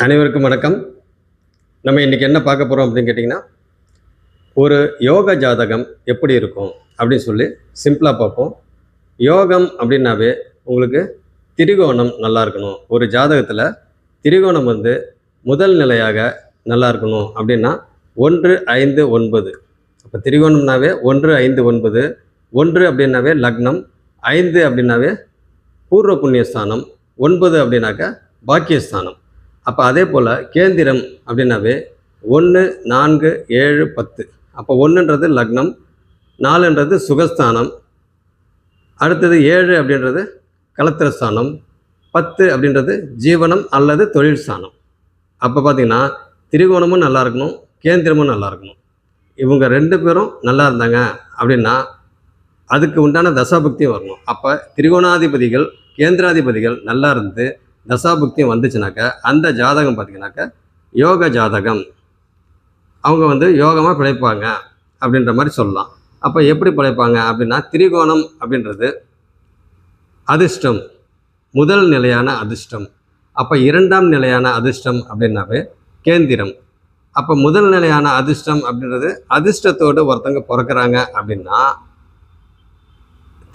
அனைவருக்கும் வணக்கம். நம்ம இன்றைக்கி என்ன பார்க்க போகிறோம் அப்படின்னு கேட்டிங்கன்னா, ஒரு யோக ஜாதகம் எப்படி இருக்கும் அப்படின்னு சொல்லி சிம்பிளாக பார்ப்போம். யோகம் அப்படின்னாவே உங்களுக்கு திரிகோணம் நல்லா இருக்கணும். ஒரு ஜாதகத்தில் திரிகோணம் முதல் நிலையாக நல்லா இருக்கணும் அப்படின்னா 1, 5, 9. அப்போ திரிகோணம்னாவே 1, 5, 9. 1 அப்படின்னாவே லக்னம், 5 அப்படின்னாவே பூர்வ புண்ணியஸ்தானம், 9 அப்படின்னாக்கா பாக்கியஸ்தானம். அப்போ அதே போல் கேந்திரம் அப்படின்னாவே 1, 4, 7, 10. அப்போ 1ன்றது லக்னம், 4ன்றது சுகஸ்தானம், அடுத்தது 7 அப்படின்றது கலத்திரஸ்தானம், 10 அப்படின்றது ஜீவனம் அல்லது தொழில் ஸ்தானம். அப்போ பார்த்திங்கன்னா திரிகோணமும் நல்லா இருக்கணும், கேந்திரமும் நல்லா இருக்கணும். இவங்க 2 பேரும் நல்லா இருந்தாங்க அப்படின்னா அதுக்கு உண்டான தசாபுக்தியும் வரணும். அப்போ திரிகோணாதிபதிகள் கேந்திராதிபதிகள் நல்லா இருந்து தசாபுக்தியும் வந்துச்சுனாக்கா அந்த ஜாதகம் பார்த்திங்கனாக்கா யோக ஜாதகம். அவங்க யோகமாக பிழைப்பாங்க அப்படின்ற மாதிரி சொல்லலாம். அப்போ எப்படி பிழைப்பாங்க அப்படின்னா, திரிகோணம் அப்படின்றது அதிர்ஷ்டம், முதல் நிலையான அதிர்ஷ்டம். அப்போ 2ஆம் நிலையான அதிர்ஷ்டம் அப்படின்னாவே கேந்திரம். அப்போ முதல் நிலையான அதிர்ஷ்டம் அப்படின்றது அதிர்ஷ்டத்தோடு ஒருத்தங்க பிறக்கிறாங்க அப்படின்னா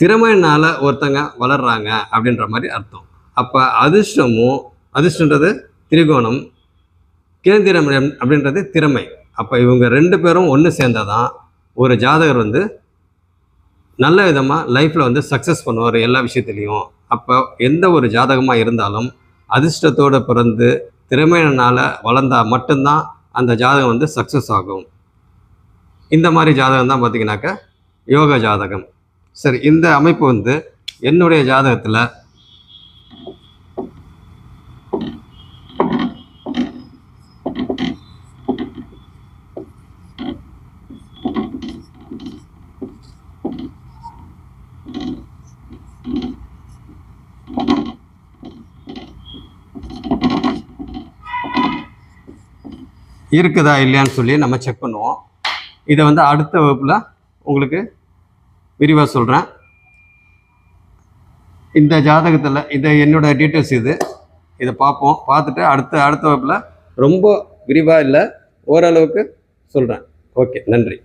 திறமையினால் ஒருத்தங்க வளர்கிறாங்க அப்படின்ற மாதிரி அர்த்தம். அப்போ அதிர்ஷ்டன்றது திரிகோணம், கேந்திரம் அப்படின்றது திறமை. அப்போ இவங்க 2 பேரும் ஒன்று சேர்ந்தால் தான் ஒரு ஜாதகர் நல்ல விதமாக லைஃப்பில் சக்ஸஸ் பண்ணுவார் எல்லா விஷயத்துலேயும். அப்போ எந்த ஒரு ஜாதகமாக இருந்தாலும் அதிர்ஷ்டத்தோடு பிறந்து திறமையினால் வளர்ந்தால் மட்டும்தான் அந்த ஜாதகம் சக்ஸஸ் ஆகும். இந்த மாதிரி ஜாதகம் தான் பார்த்திங்கனாக்கா யோக ஜாதகம். சரி, இந்த அமைப்பு என்னுடைய ஜாதகத்தில் இருக்குதா இல்லையான்னு சொல்லி நம்ம செக் பண்ணுவோம். இதை அடுத்த வகுப்பில் உங்களுக்கு விரிவாக சொல்கிறேன். இந்த ஜாதகத்தில் என்னோட டீட்டெயில்ஸ் இதை பார்ப்போம். பார்த்துட்டு அடுத்த வகுப்பில் ரொம்ப விரிவாக இல்லை, ஓரளவுக்கு சொல்கிறேன். ஓகே, நன்றி.